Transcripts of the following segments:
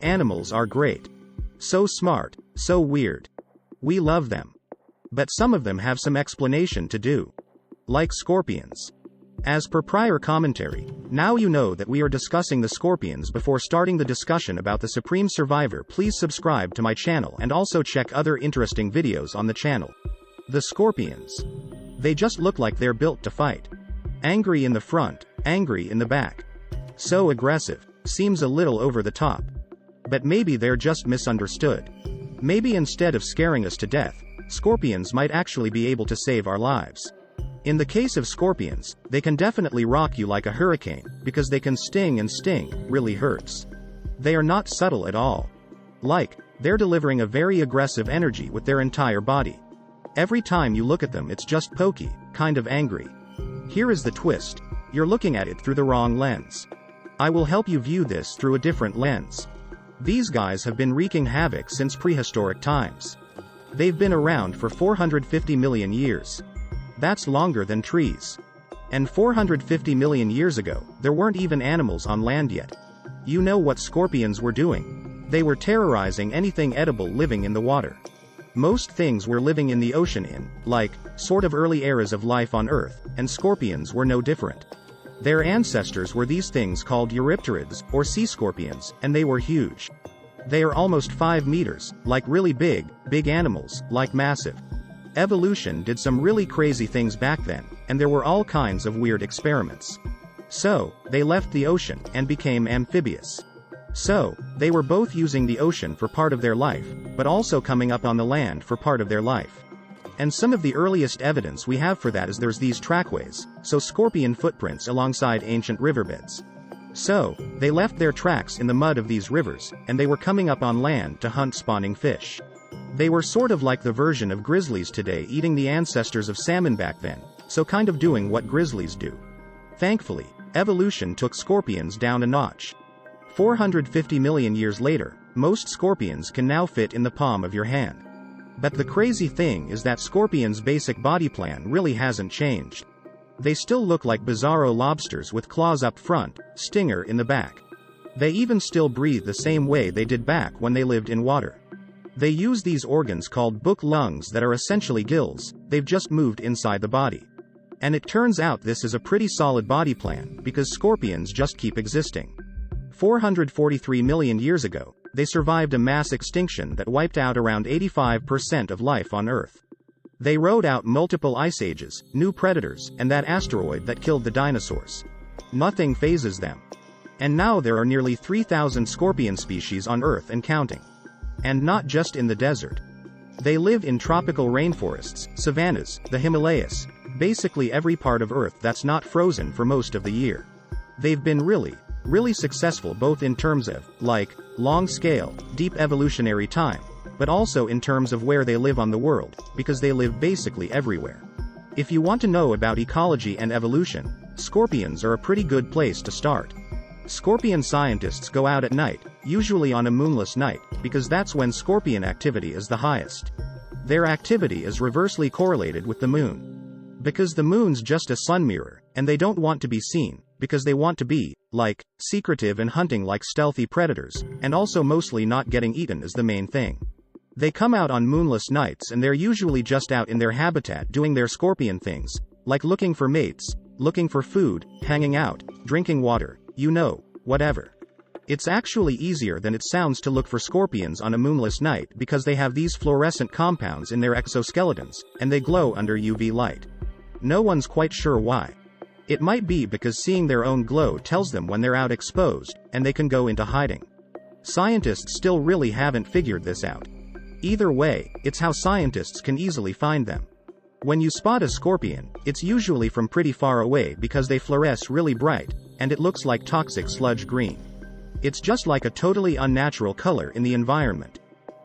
Animals are great. So smart, so weird. We love them. But some of them have some explanation to do. Like scorpions. As per prior commentary, now you know that we are discussing the scorpions. Before starting the discussion about the Supreme Survivor, please subscribe to my channel and also check other interesting videos on the channel. The scorpions. They just look like they're built to fight. Angry in the front, angry in the back. So aggressive, seems a little over the top. But maybe they're just misunderstood. Maybe instead of scaring us to death, scorpions might actually be able to save our lives. In the case of scorpions, they can definitely rock you like a hurricane, because they can sting, and sting really hurts. They are not subtle at all. Like, they're delivering a very aggressive energy with their entire body. Every time you look at them, it's just pokey, kind of angry. Here is the twist. You're looking at it through the wrong lens. I will help you view this through a different lens. These guys have been wreaking havoc since prehistoric times. They've been around for 450 million years. That's longer than trees. And 450 million years ago, there weren't even animals on land yet. You know what scorpions were doing? They were terrorizing anything edible living in the water. Most things were living in the ocean in, like, sort of early eras of life on Earth, and scorpions were no different. Their ancestors were these things called eurypterids, or sea scorpions, and they were huge. They are almost 5 meters, like really big animals, like massive. Evolution did some really crazy things back then, and there were all kinds of weird experiments. So, they left the ocean, and became amphibious. So, they were both using the ocean for part of their life, but also coming up on the land for part of their life. And some of the earliest evidence we have for that is there's these trackways, so scorpion footprints alongside ancient riverbeds. So, they left their tracks in the mud of these rivers, and they were coming up on land to hunt spawning fish. They were sort of like the version of grizzlies today, eating the ancestors of salmon back then, so kind of doing what grizzlies do. Thankfully, evolution took scorpions down a notch. 450 million years later, most scorpions can now fit in the palm of your hand. But the crazy thing is that scorpions' basic body plan really hasn't changed. They still look like bizarro lobsters with claws up front, stinger in the back. They even still breathe the same way they did back when they lived in water. They use these organs called book lungs that are essentially gills, they've just moved inside the body. And it turns out this is a pretty solid body plan, because scorpions just keep existing. 443 million years ago, they survived a mass extinction that wiped out around 85% of life on Earth. They rode out multiple ice ages, new predators, and that asteroid that killed the dinosaurs. Nothing phases them. And now there are nearly 3,000 scorpion species on Earth and counting. And not just in the desert. They live in tropical rainforests, savannas, the Himalayas, basically every part of Earth that's not frozen for most of the year. They've been really successful both in terms of, like, long scale, deep evolutionary time, but also in terms of where they live on the world, because they live basically everywhere. If you want to know about ecology and evolution, scorpions are a pretty good place to start. Scorpion scientists go out at night, usually on a moonless night, because that's when scorpion activity is the highest. Their activity is reversely correlated with the moon. Because the moon's just a sun mirror, and they don't want to be seen, because they want to be, like, secretive and hunting like stealthy predators, and also mostly not getting eaten is the main thing. They come out on moonless nights and they're usually just out in their habitat doing their scorpion things, like looking for mates, looking for food, hanging out, drinking water, you know, whatever. It's actually easier than it sounds to look for scorpions on a moonless night because they have these fluorescent compounds in their exoskeletons, and they glow under UV light. No one's quite sure why. It might be because seeing their own glow tells them when they're out exposed, and they can go into hiding. Scientists still really haven't figured this out. Either way, it's how scientists can easily find them. When you spot a scorpion, it's usually from pretty far away because they fluoresce really bright, and it looks like toxic sludge green. It's just like a totally unnatural color in the environment.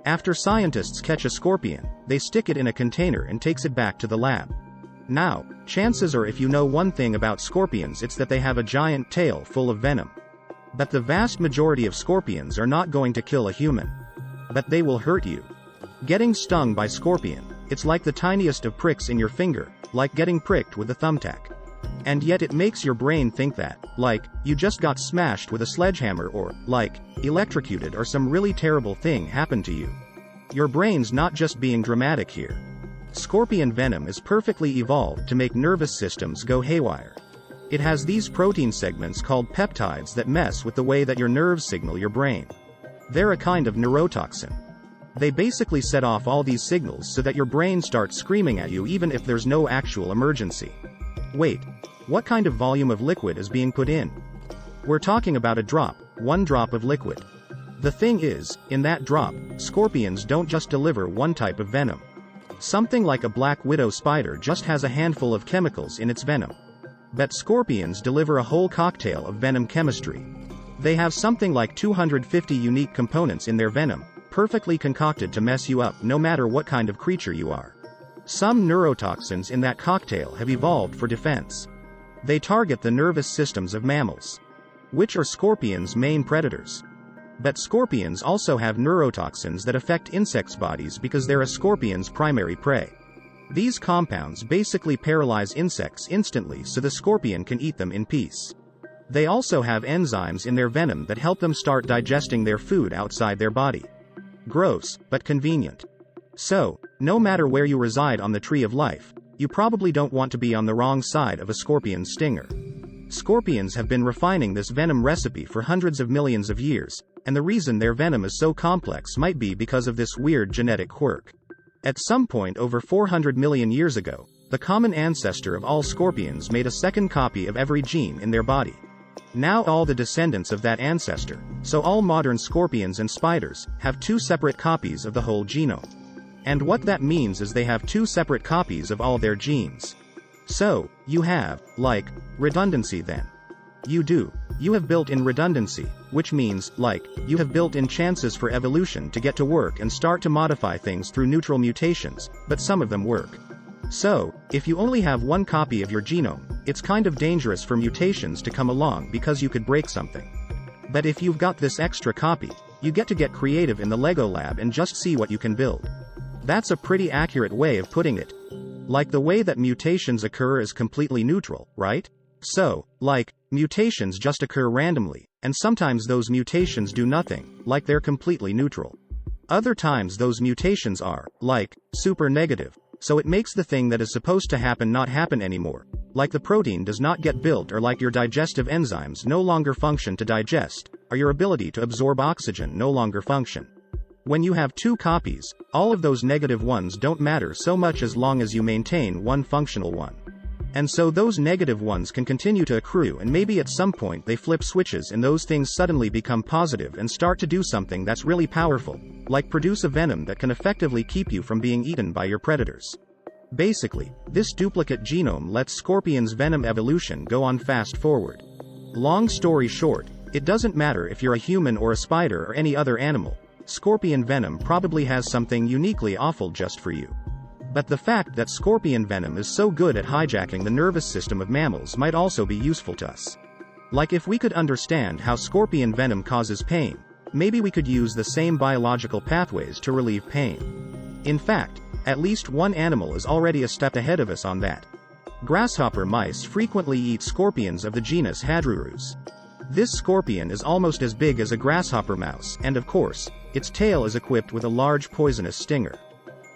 After scientists catch a scorpion, they stick it in a container and takes it back to the lab. Now, chances are if you know one thing about scorpions, it's that they have a giant tail full of venom. But the vast majority of scorpions are not going to kill a human. But they will hurt you. Getting stung by scorpion, it's like the tiniest of pricks in your finger, like getting pricked with a thumbtack. And yet it makes your brain think that, like, you just got smashed with a sledgehammer or, like, electrocuted or some really terrible thing happened to you. Your brain's not just being dramatic here. Scorpion venom is perfectly evolved to make nervous systems go haywire. It has these protein segments called peptides that mess with the way that your nerves signal your brain. They're a kind of neurotoxin. They basically set off all these signals so that your brain starts screaming at you even if there's no actual emergency. Wait, what kind of volume of liquid is being put in? We're talking about a drop, one drop of liquid. The thing is, in that drop, scorpions don't just deliver one type of venom. Something like a black widow spider just has a handful of chemicals in its venom. But scorpions deliver a whole cocktail of venom chemistry. They have something like 250 unique components in their venom, perfectly concocted to mess you up no matter what kind of creature you are. Some neurotoxins in that cocktail have evolved for defense. They target the nervous systems of mammals, which are scorpions' main predators. But scorpions also have neurotoxins that affect insects' bodies because they're a scorpion's primary prey. These compounds basically paralyze insects instantly so the scorpion can eat them in peace. They also have enzymes in their venom that help them start digesting their food outside their body. Gross, but convenient. So, no matter where you reside on the tree of life, you probably don't want to be on the wrong side of a scorpion's stinger. Scorpions have been refining this venom recipe for hundreds of millions of years, and the reason their venom is so complex might be because of this weird genetic quirk. At some point over 400 million years ago, the common ancestor of all scorpions made a second copy of every gene in their body. Now all the descendants of that ancestor, so all modern scorpions and spiders, have two separate copies of the whole genome. And what that means is they have two separate copies of all their genes. So, you have, like, redundancy then. You do. You have built-in redundancy, which means, like, you have built-in chances for evolution to get to work and start to modify things through neutral mutations, but some of them work. So, if you only have one copy of your genome, it's kind of dangerous for mutations to come along because you could break something. But if you've got this extra copy, you get to get creative in the Lego lab and just see what you can build. That's a pretty accurate way of putting it. Like the way that mutations occur is completely neutral, right? So, like, mutations just occur randomly, and sometimes those mutations do nothing, like they're completely neutral. Other times those mutations are, like, super negative, so it makes the thing that is supposed to happen not happen anymore, like the protein does not get built or like your digestive enzymes no longer function to digest, or your ability to absorb oxygen no longer function. When you have two copies, all of those negative ones don't matter so much as long as you maintain one functional one. And so those negative ones can continue to accrue and maybe at some point they flip switches and those things suddenly become positive and start to do something that's really powerful, like produce a venom that can effectively keep you from being eaten by your predators. Basically, this duplicate genome lets scorpions' venom evolution go on fast forward. Long story short, it doesn't matter if you're a human or a spider or any other animal, scorpion venom probably has something uniquely awful just for you. But the fact that scorpion venom is so good at hijacking the nervous system of mammals might also be useful to us. Like if we could understand how scorpion venom causes pain, maybe we could use the same biological pathways to relieve pain. In fact, at least one animal is already a step ahead of us on that. Grasshopper mice frequently eat scorpions of the genus Hadrurus. This scorpion is almost as big as a grasshopper mouse, and of course, its tail is equipped with a large poisonous stinger.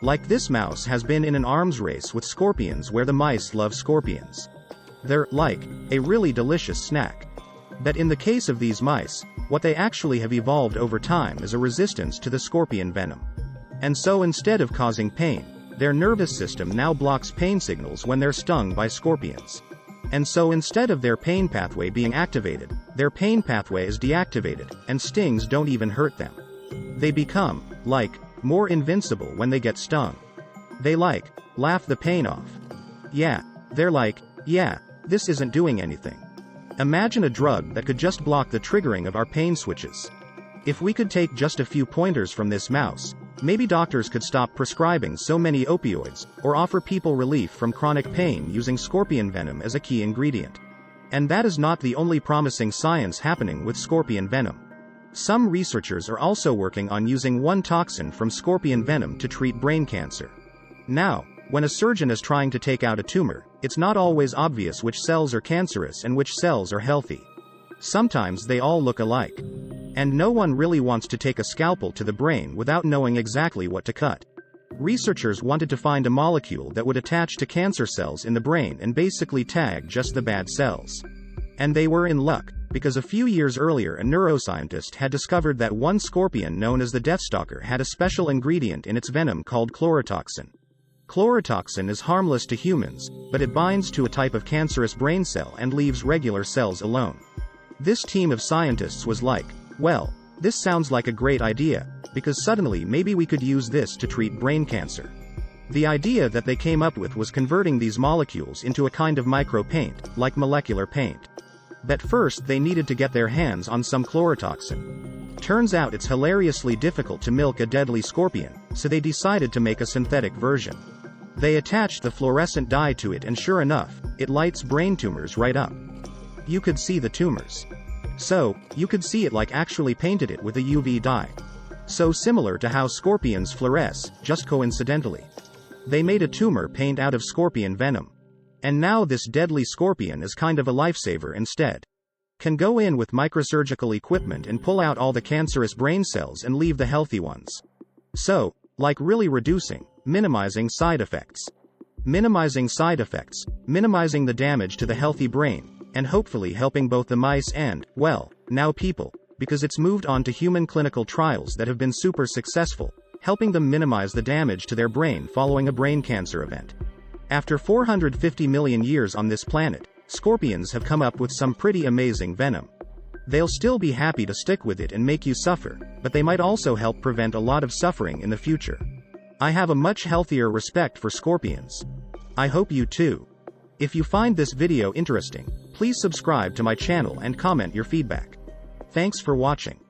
Like this mouse has been in an arms race with scorpions where the mice love scorpions. They're, like, a really delicious snack. But in the case of these mice, what they actually have evolved over time is a resistance to the scorpion venom. And so instead of causing pain, their nervous system now blocks pain signals when they're stung by scorpions. And so instead of their pain pathway being activated, their pain pathway is deactivated, and stings don't even hurt them. They become, like, more invincible when they get stung. They, like, laugh the pain off. Yeah, they're like, yeah, this isn't doing anything. Imagine a drug that could just block the triggering of our pain switches. If we could take just a few pointers from this mouse, maybe doctors could stop prescribing so many opioids, or offer people relief from chronic pain using scorpion venom as a key ingredient. And that is not the only promising science happening with scorpion venom. Some researchers are also working on using one toxin from scorpion venom to treat brain cancer. Now, When a surgeon is trying to take out a tumor, it's not always obvious which cells are cancerous and which cells are healthy. Sometimes they all look alike. And no one really wants to take a scalpel to the brain without knowing exactly what to cut. Researchers wanted to find a molecule that would attach to cancer cells in the brain and basically tag just the bad cells. And they were in luck, because a few years earlier a neuroscientist had discovered that one scorpion known as the Deathstalker had a special ingredient in its venom called chlorotoxin. Chlorotoxin is harmless to humans, but it binds to a type of cancerous brain cell and leaves regular cells alone. This team of scientists was like, well, this sounds like a great idea, because suddenly maybe we could use this to treat brain cancer. The idea that they came up with was converting these molecules into a kind of micro-paint, like molecular paint. But first they needed to get their hands on some chlorotoxin. Turns out it's hilariously difficult to milk a deadly scorpion, so they decided to make a synthetic version. They attached the fluorescent dye to it and sure enough, it lights brain tumors right up. You could see the tumors. So, you could see it like actually painted it with a UV dye. So similar to how scorpions fluoresce, just coincidentally. They made a tumor paint out of scorpion venom. And now this deadly scorpion is kind of a lifesaver instead. Can go in with microsurgical equipment and pull out all the cancerous brain cells and leave the healthy ones. So, like really minimizing side effects. Minimizing side effects, minimizing the damage to the healthy brain, and hopefully helping both the mice and, well, now people, because it's moved on to human clinical trials that have been super successful, helping them minimize the damage to their brain following a brain cancer event. After 450 million years on this planet, scorpions have come up with some pretty amazing venom. They'll still be happy to stick with it and make you suffer, but they might also help prevent a lot of suffering in the future. I have a much healthier respect for scorpions. I hope you too. If you find this video interesting, please subscribe to my channel and comment your feedback. Thanks for watching.